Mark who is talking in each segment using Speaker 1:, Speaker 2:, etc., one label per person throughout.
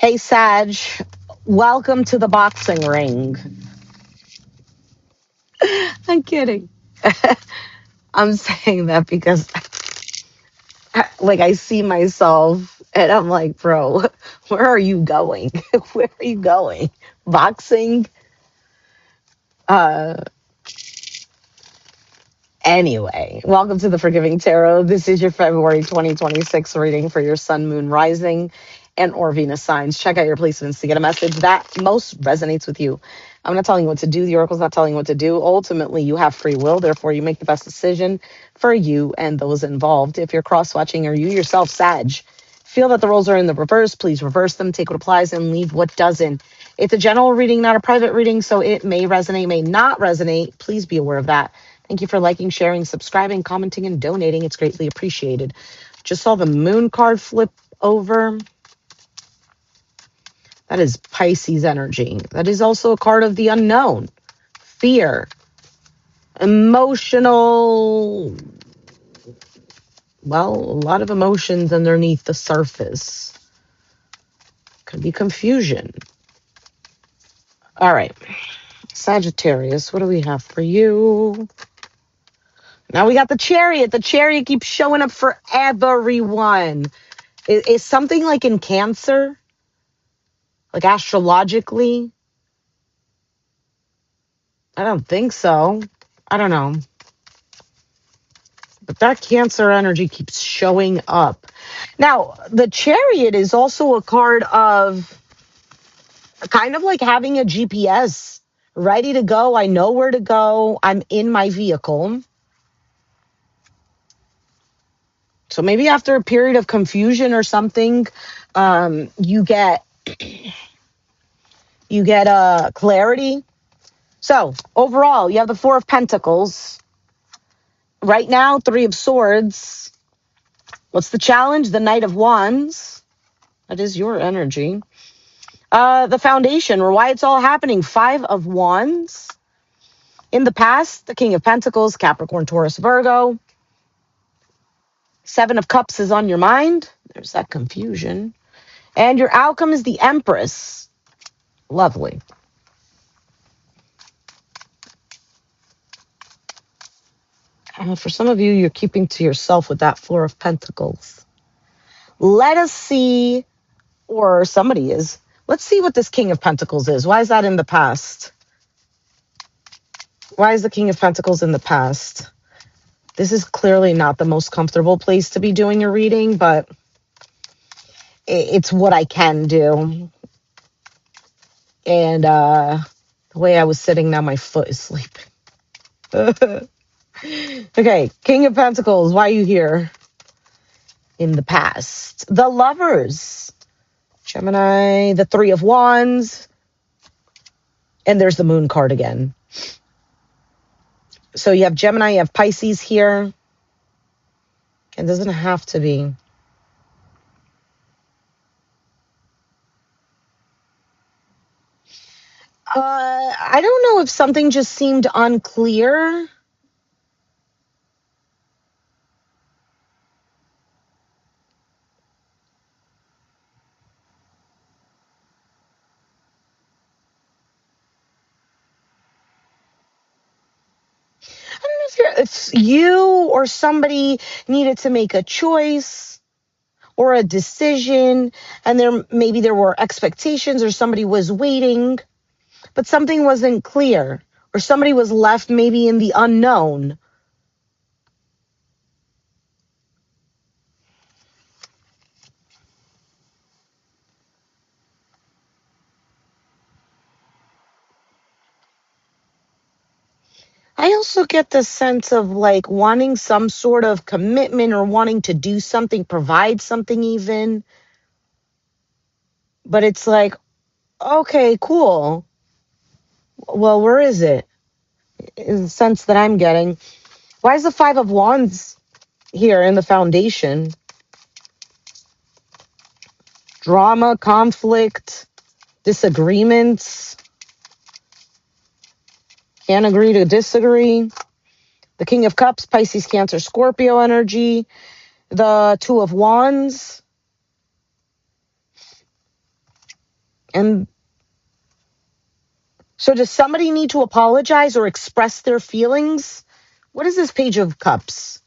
Speaker 1: Hey, Sag, welcome to the boxing ring. I'm kidding. I'm saying that because, I see myself and I'm like, bro, where are you going? Where are you going? Boxing? Uh, anyway, welcome to the Forgiving Tarot. This is your February 2026 reading for your Sun, Moon, Rising, and or Venus signs. Check out your placements to get a message that most resonates with you. I'm not telling you what to do. The oracle's not telling you what to do. Ultimately, you have free will. Therefore, you make the best decision for you and those involved. If you're cross-watching or you yourself, Sag, feel that the roles are in the reverse, please reverse them, take what applies, and leave what doesn't. It's a general reading, not a private reading, so it may resonate, may not resonate. Please be aware of that. Thank you for liking, sharing, subscribing, commenting, and donating. It's greatly appreciated. Just saw the moon card flip over. That is Pisces energy. That is also a card of the unknown, fear, emotional, a lot of emotions underneath the surface. Could be confusion. All right. Sagittarius, what do we have for you? Now we got the Chariot. The Chariot keeps showing up for everyone. Is something like in Cancer? Like astrologically? I don't think so. I don't know. But that Cancer energy keeps showing up. Now, the Chariot is also a card of kind of like having a GPS ready to go. I know where to go. I'm in my vehicle. So maybe after a period of confusion or something, you get clarity. So overall, you have the Four of Pentacles. Right now, Three of Swords. What's the challenge? The Knight of Wands. That is your energy. The Foundation, or why it's all happening. Five of Wands. In the past, the King of Pentacles, Capricorn, Taurus, Virgo. Seven of Cups is on your mind. There's that confusion. And your outcome is the Empress. Lovely. For some of you, you're keeping to yourself with that Four of Pentacles. Let us see, or somebody is. Let's see what this King of Pentacles is. Why is that in the past? Why is the King of Pentacles in the past? This is clearly not the most comfortable place to be doing a reading, but it's what I can do. And the way I was sitting, now my foot is sleeping. Okay, King of Pentacles, why are you here? In the past. The Lovers. Gemini, the Three of Wands. And there's the Moon card again. So you have Gemini, you have Pisces here. It doesn't have to be. I don't know if something just seemed unclear. I don't know if you or somebody needed to make a choice or a decision, and there were expectations, or somebody was waiting, but something wasn't clear, or somebody was left maybe in the unknown. I also get the sense of like wanting some sort of commitment or wanting to do something, provide something even. But it's like, okay, cool. Well, where is it? In the sense that I'm getting. Why is the Five of Wands here in the Foundation? Drama, conflict, disagreements. Can't agree to disagree. The King of Cups, Pisces, Cancer, Scorpio energy. The Two of Wands. And so does somebody need to apologize or express their feelings? What is this Page of Cups?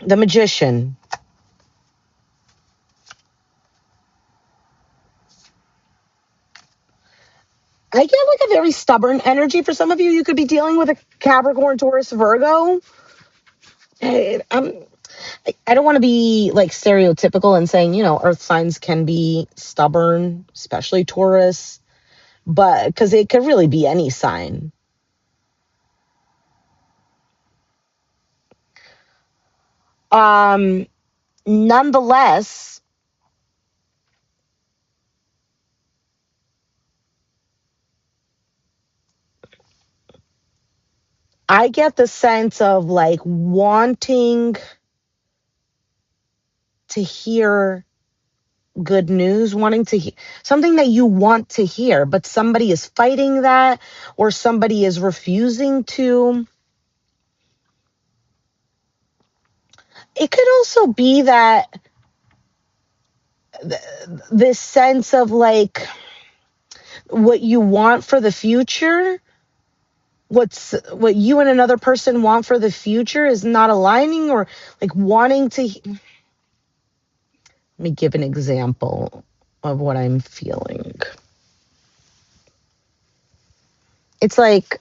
Speaker 1: The Magician. I get like a very stubborn energy for some of you. You could be dealing with a Capricorn, Taurus, Virgo. I don't want to be like stereotypical and saying, earth signs can be stubborn, especially Taurus, but because it could really be any sign. Nonetheless, I get the sense of like wanting to hear good news, wanting to hear something that you want to hear, but somebody is fighting that or somebody is refusing to. It could also be that this sense of like what you want for the future, what you and another person want for the future is not aligning, or like wanting to. Let me give an example of what I'm feeling. It's like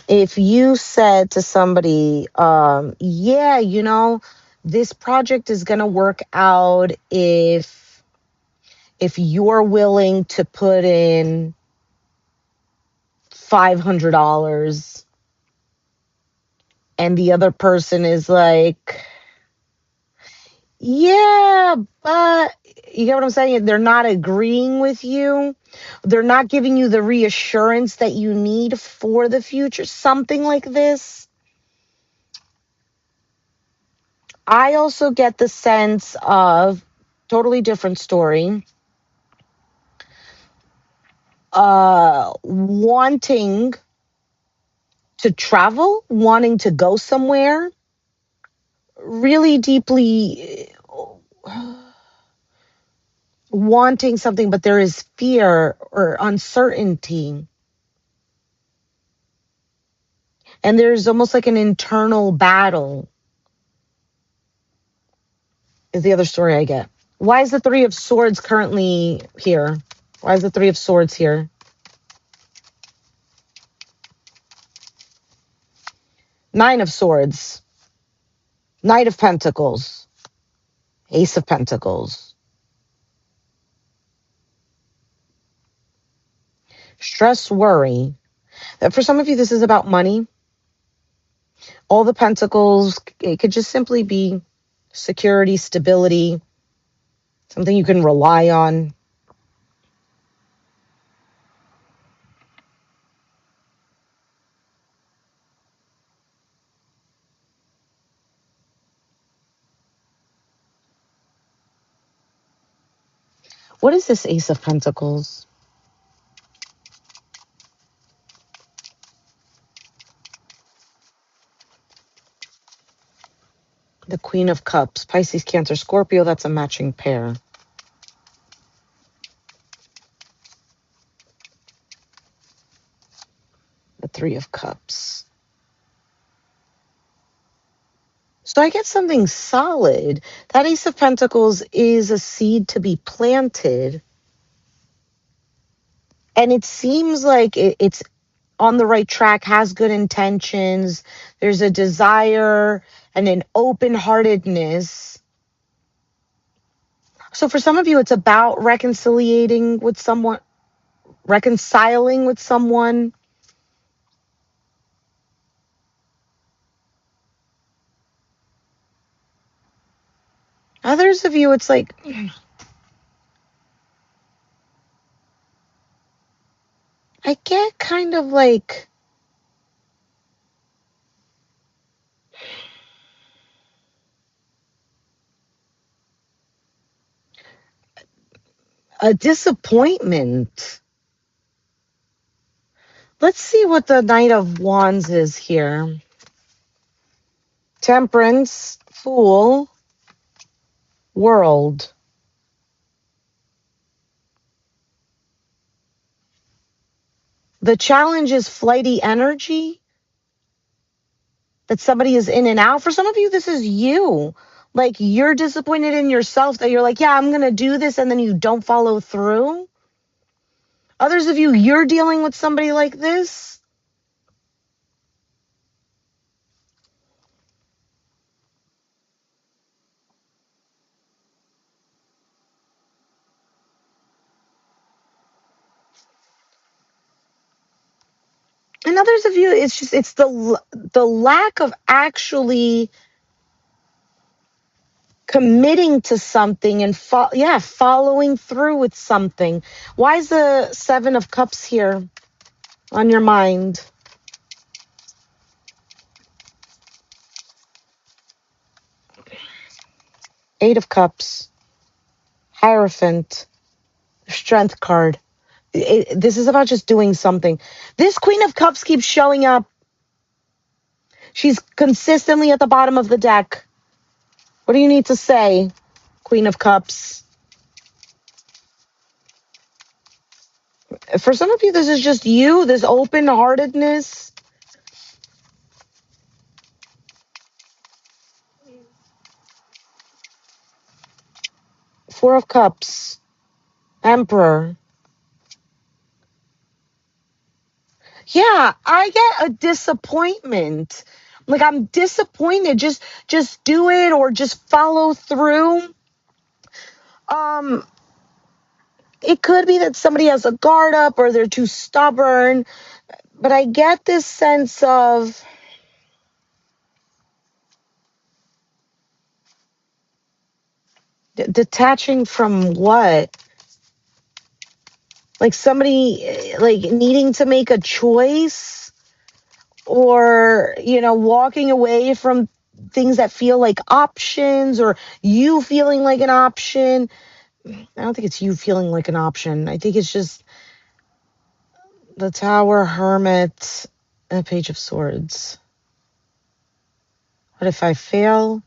Speaker 1: if you said to somebody, yeah, this project is going to work out if you're willing to put in $500, and the other person is like, yeah, but you get what I'm saying? They're not agreeing with you. They're not giving you the reassurance that you need for the future. Something like this. I also get the sense of totally different story. Wanting to travel, wanting to go somewhere, really deeply wanting something, but there is fear or uncertainty. And there's almost like an internal battle, is the other story I get. Why is the Three of Swords currently here? Why is the Three of Swords here? Nine of Swords. Knight of Pentacles. Ace of Pentacles. Stress, worry. For some of you, this is about money. All the Pentacles, it could just simply be security, stability, something you can rely on. What is this Ace of Pentacles? The Queen of Cups. Pisces, Cancer, Scorpio. That's a matching pair. The Three of Cups. So I get something solid. That Ace of Pentacles is a seed to be planted. And it seems like it's on the right track, has good intentions. There's a desire and an open-heartedness. So for some of you, it's about reconciling with someone. Others of you, it's like, I get kind of like a disappointment. Let's see what the Knight of Wands is here. Temperance, Fool, World. The challenge is flighty energy that somebody is in and out. For some of you, this is you. Like, you're disappointed in yourself that you're like, yeah, I'm going to do this, and then you don't follow through. Others of you, you're dealing with somebody like this. And others of you, it's the lack of actually committing to something and following through with something. Why is the 7 of Cups here on your mind? Eight of Cups, Hierophant, Strength card. This is about just doing something. This Queen of Cups keeps showing up. She's consistently at the bottom of the deck. What do you need to say, Queen of Cups? For some of you, this is just you, this open-heartedness. Four of Cups, Emperor. Yeah, I get a disappointment. Like, I'm disappointed. Just do it or just follow through. It could be that somebody has a guard up or they're too stubborn, but I get this sense of detaching from what? Like somebody like needing to make a choice, or walking away from things that feel like options, or you feeling like an option. I don't think it's you feeling like an option. I think it's just the Tower, Hermit, and Page of Swords. What if I fail?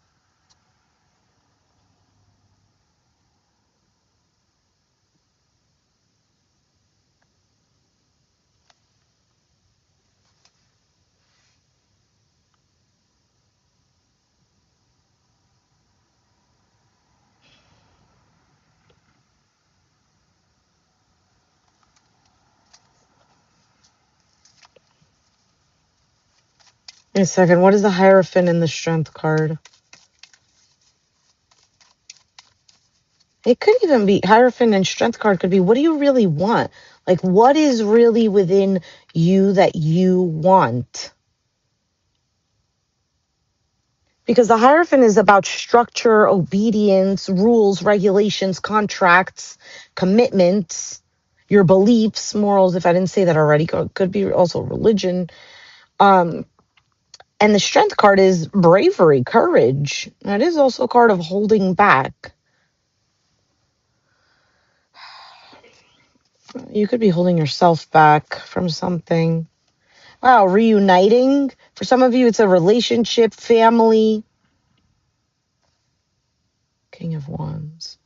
Speaker 1: Wait a second. What is the Hierophant in the Strength card? It could even be Hierophant and Strength card could be, what do you really want? Like, what is really within you that you want? Because the Hierophant is about structure, obedience, rules, regulations, contracts, commitments, your beliefs, morals. If I didn't say that already, could be also religion. And the Strength card is bravery, courage. That is also a card of holding back. You could be holding yourself back from something. Wow, reuniting. For some of you, it's a relationship, family. King of Wands.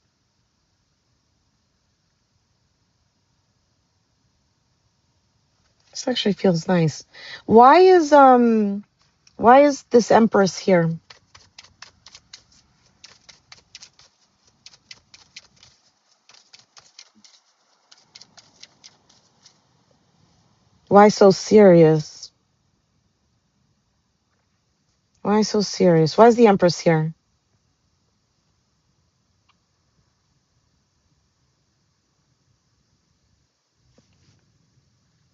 Speaker 1: This actually feels nice. Why is this Empress here? Why so serious? Why so serious? Why is the Empress here?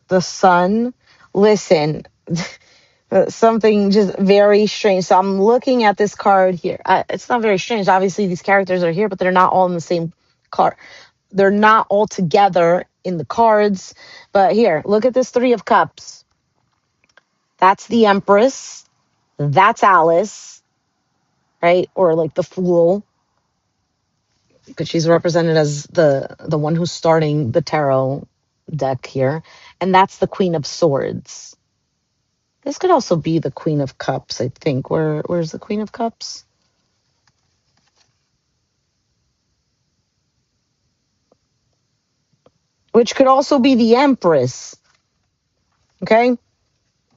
Speaker 1: The Sun. Listen, something just very strange. So I'm looking at this card here. It's not very strange. Obviously, these characters are here, but they're not all in the same card. They're not all together in the cards. But here, look at this Three of Cups. That's the Empress. That's Alice, right? Or like the Fool, because she's represented as the one who's starting the tarot deck here. And that's the Queen of Swords. This could also be the Queen of Cups, I think. Where's the Queen of Cups? which could also be the Empress. Okay.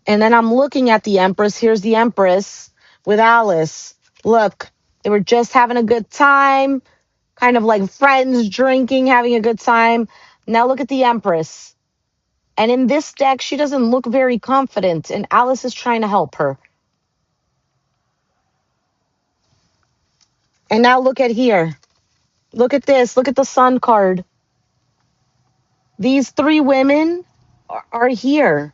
Speaker 1: And then I'm looking at the Empress. Here's the Empress with Alice. Look, they were just having a good time, kind of like friends drinking, having a good time. Now look at the Empress. And in this deck, she doesn't look very confident, and Alice is trying to help her. And now look at here. Look at this. Look at the Sun card. These three women are here.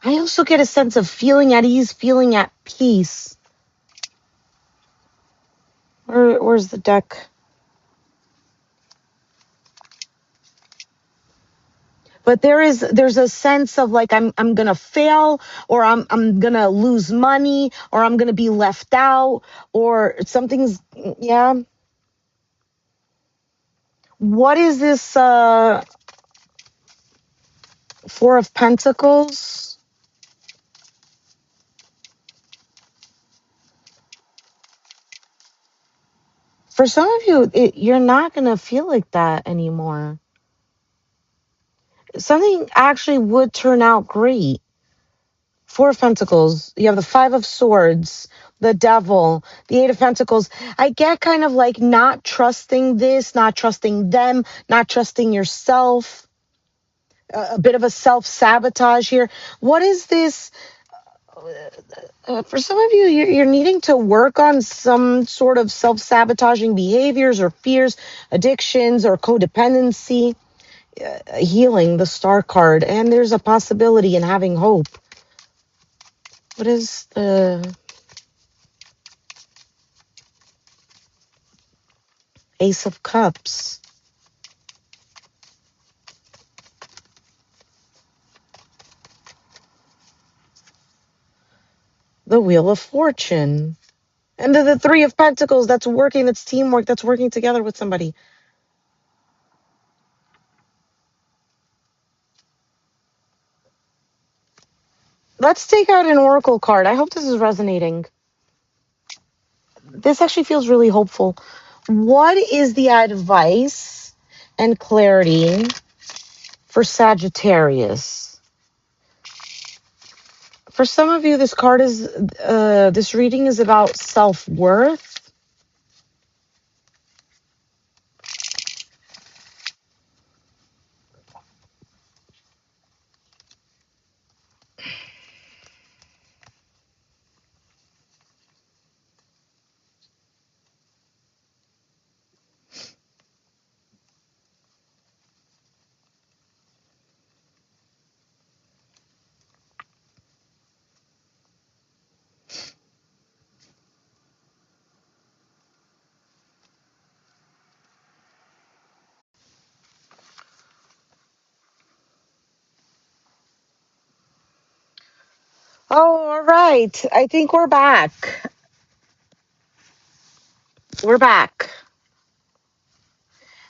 Speaker 1: I also get a sense of feeling at ease, feeling at peace. Where's the deck? But there's a sense of like I'm gonna fail, or I'm gonna lose money, or I'm gonna be left out, or something's, yeah. What is this Four of Pentacles? For some of you, you're not gonna feel like that anymore. Something actually would turn out great. Four of Pentacles. You have the Five of Swords, the Devil, the Eight of Pentacles. I get kind of like not trusting this, not trusting them, not trusting yourself. A bit of a self-sabotage here. What is this? For some of you, you're needing to work on some sort of self-sabotaging behaviors or fears, addictions, or codependency. Healing, the Star card. And there's a possibility in having hope. What is the Ace of Cups? The Wheel of Fortune. And the Three of Pentacles. That's working, that's teamwork, that's working together with somebody. Let's take out an Oracle card. I hope this is resonating. This actually feels really hopeful. What is the advice and clarity for Sagittarius? For some of you, this card is, this reading is about self-worth. Oh, all right. I think we're back. We're back.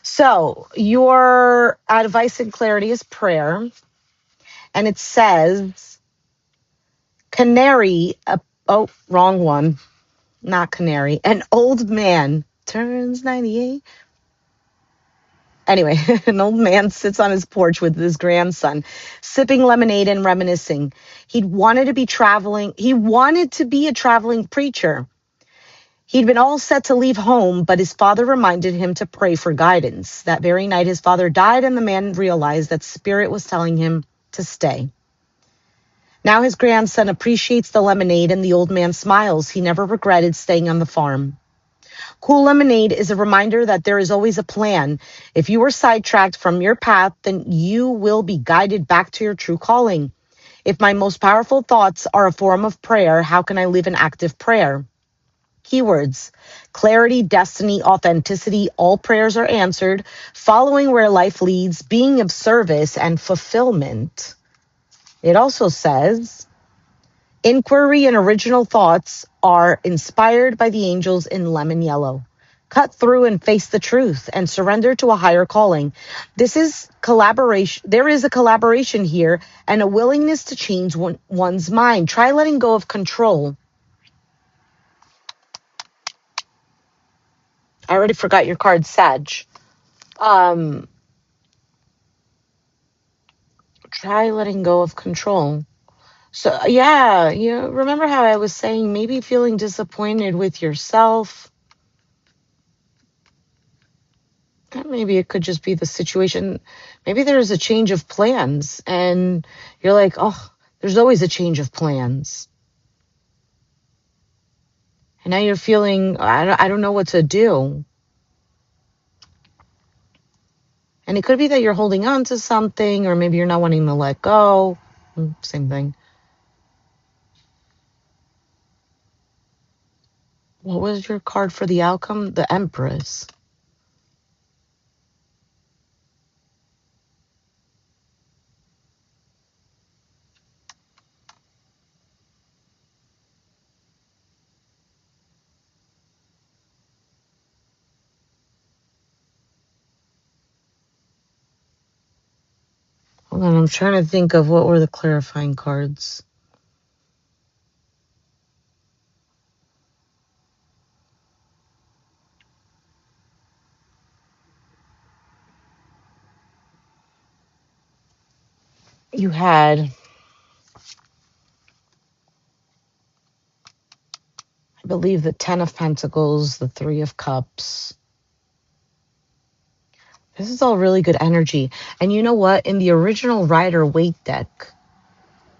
Speaker 1: So your advice and clarity is prayer. And it says, canary, oh, wrong one. Not canary. An old man turns 98. Anyway, an old man sits on his porch with his grandson, sipping lemonade and reminiscing. He wanted to be a traveling preacher. He'd been all set to leave home, but his father reminded him to pray for guidance. That very night, his father died, and the man realized that Spirit was telling him to stay. Now his grandson appreciates the lemonade, and the old man smiles. He never regretted staying on the farm. Cool lemonade is a reminder that there is always a plan. If you were sidetracked from your path, then you will be guided back to your true calling. If my most powerful thoughts are a form of prayer, how can I live an active prayer? Keywords: clarity, destiny, authenticity. All prayers are answered. Following where life leads, being of service, and fulfillment. It also says, inquiry and original thoughts are inspired by the angels in lemon yellow. Cut through and face the truth and surrender to a higher calling. This is collaboration. There is a collaboration here and a willingness to change one's mind. Try letting go of control. I already forgot your card, Sag. Try letting go of control. So yeah, you remember how I was saying maybe feeling disappointed with yourself. Maybe it could just be the situation. Maybe there's a change of plans and you're like, oh, there's always a change of plans. And now you're feeling, I don't know what to do. And it could be that you're holding on to something, or maybe you're not wanting to let go. Same thing. What was your card for the outcome? The Empress. Hold on, I'm trying to think of what were the clarifying cards. You had, I believe, the Ten of Pentacles, the Three of Cups. This is all really good energy. And you know what? In the original Rider-Waite deck,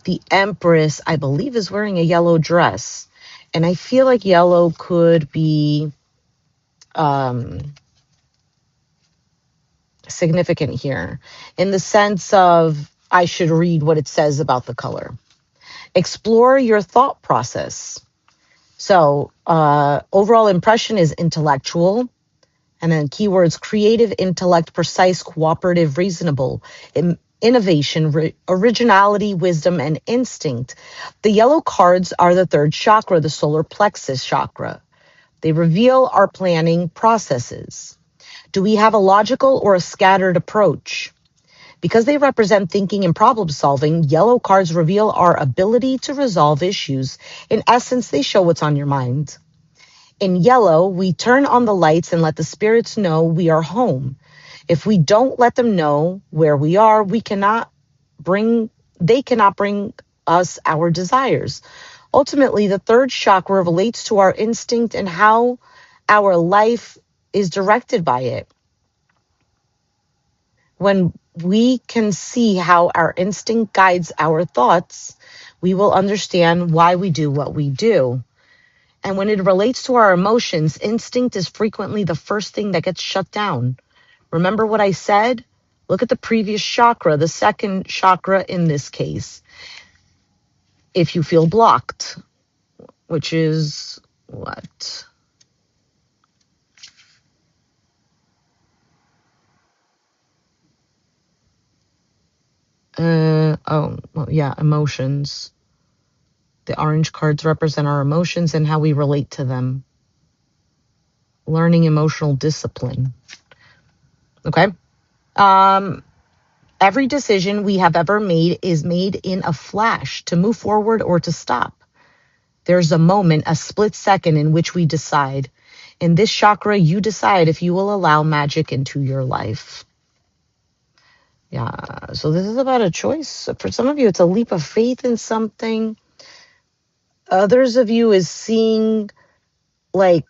Speaker 1: the Empress, I believe, is wearing a yellow dress. And I feel like yellow could be significant here in the sense of I should read what it says about the color. Explore your thought process. So overall impression is intellectual. And then keywords: creative, intellect, precise, cooperative, reasonable, innovation, originality, wisdom, and instinct. The yellow cards are the third chakra, the solar plexus chakra. They reveal our planning processes. Do we have a logical or a scattered approach? Because they represent thinking and problem solving, yellow cards reveal our ability to resolve issues. In essence, they show what's on your mind. In yellow, we turn on the lights and let the spirits know we are home. If we don't let them know where we are, they cannot bring us our desires. Ultimately, the third chakra relates to our instinct and how our life is directed by it. When we can see how our instinct guides our thoughts, we will understand why we do what we do. And when it relates to our emotions, instinct is frequently the first thing that gets shut down. Remember what I said? Look at the previous chakra, the second chakra in this case. If you feel blocked, which is what? Emotions. The orange cards represent our emotions and how we relate to them. Learning emotional discipline. Okay. Every decision we have ever made is made in a flash, to move forward or to stop. There's a moment, a split second in which we decide. In this chakra, you decide if you will allow magic into your life. Yeah, so this is about a choice. For some of you, it's a leap of faith in something. Others of you is seeing, like,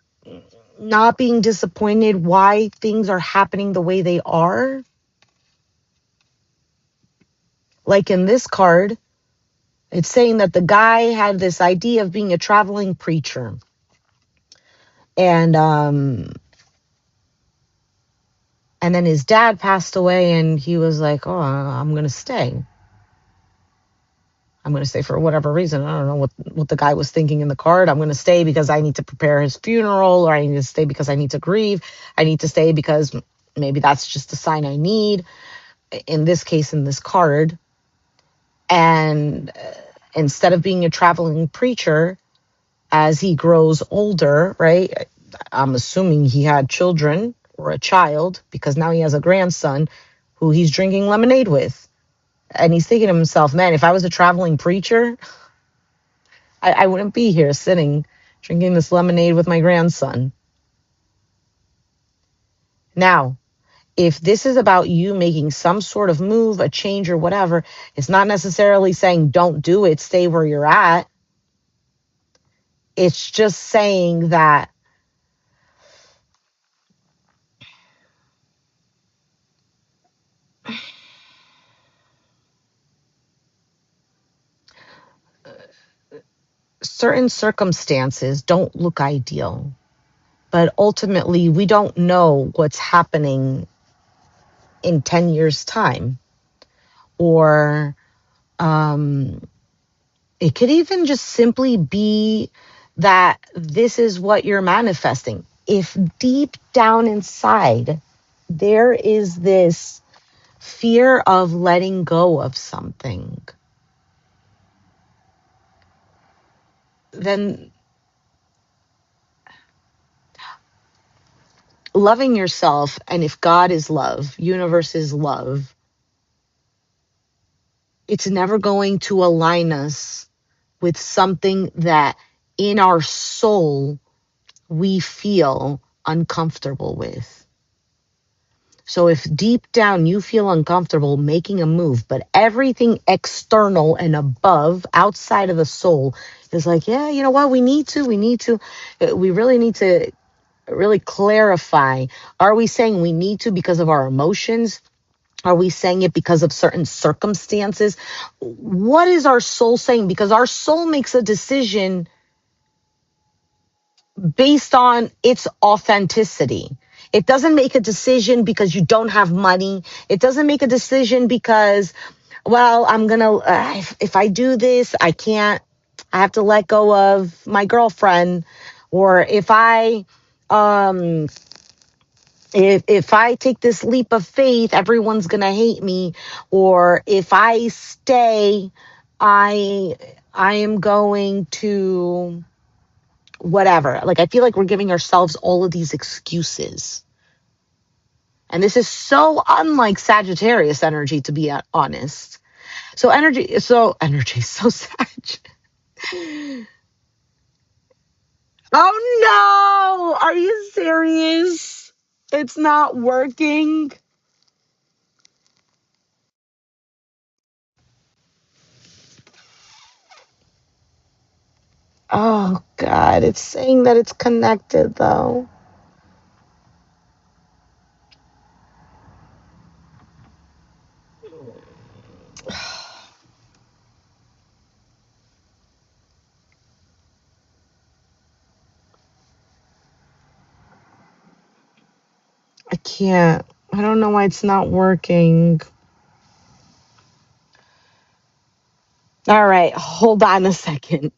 Speaker 1: not being disappointed why things are happening the way they are. Like in this card, it's saying that the guy had this idea of being a traveling preacher. And then his dad passed away and he was like, oh, I'm going to stay. I'm going to stay for whatever reason. I don't know what the guy was thinking in the card. I'm going to stay because I need to prepare his funeral, or I need to stay because I need to grieve. I need to stay because maybe that's just a sign I need. In this case, in this card. And instead of being a traveling preacher, as he grows older, right? I'm assuming he had children or a child, because now he has a grandson who he's drinking lemonade with. And he's thinking to himself, man, if I was a traveling preacher, I wouldn't be here sitting drinking this lemonade with my grandson. Now, if this is about you making some sort of move, a change, or whatever, it's not necessarily saying don't do it, stay where you're at. It's just saying that certain circumstances don't look ideal, but ultimately, we don't know what's happening in 10 years' time. Or um, it could even just simply be that this is what you're manifesting. If deep down inside, there is this fear of letting go of something, then loving yourself, and if God is love, universe is love, it's never going to align us with something that in our soul we feel uncomfortable with. So if deep down you feel uncomfortable making a move, but everything external and above, outside of the soul, is like, yeah, you know what, we really need to really clarify. Are we saying we need to because of our emotions? Are we saying it because of certain circumstances? What is our soul saying? Because our soul makes a decision based on its authenticity. It doesn't make a decision because you don't have money. It doesn't make a decision because, well, I'm going to, if I do this, I have to let go of my girlfriend. Or um, if I take this leap of faith, everyone's going to hate me. Or if I stay, I, I am going to, whatever. Like, I feel like we're giving ourselves all of these excuses. And this is so unlike Sagittarius energy, to be honest. So Sag. Oh no! Are you serious? It's not working. Oh God, it's saying that it's connected though. I can't. I don't know why it's not working. All right, hold on a second.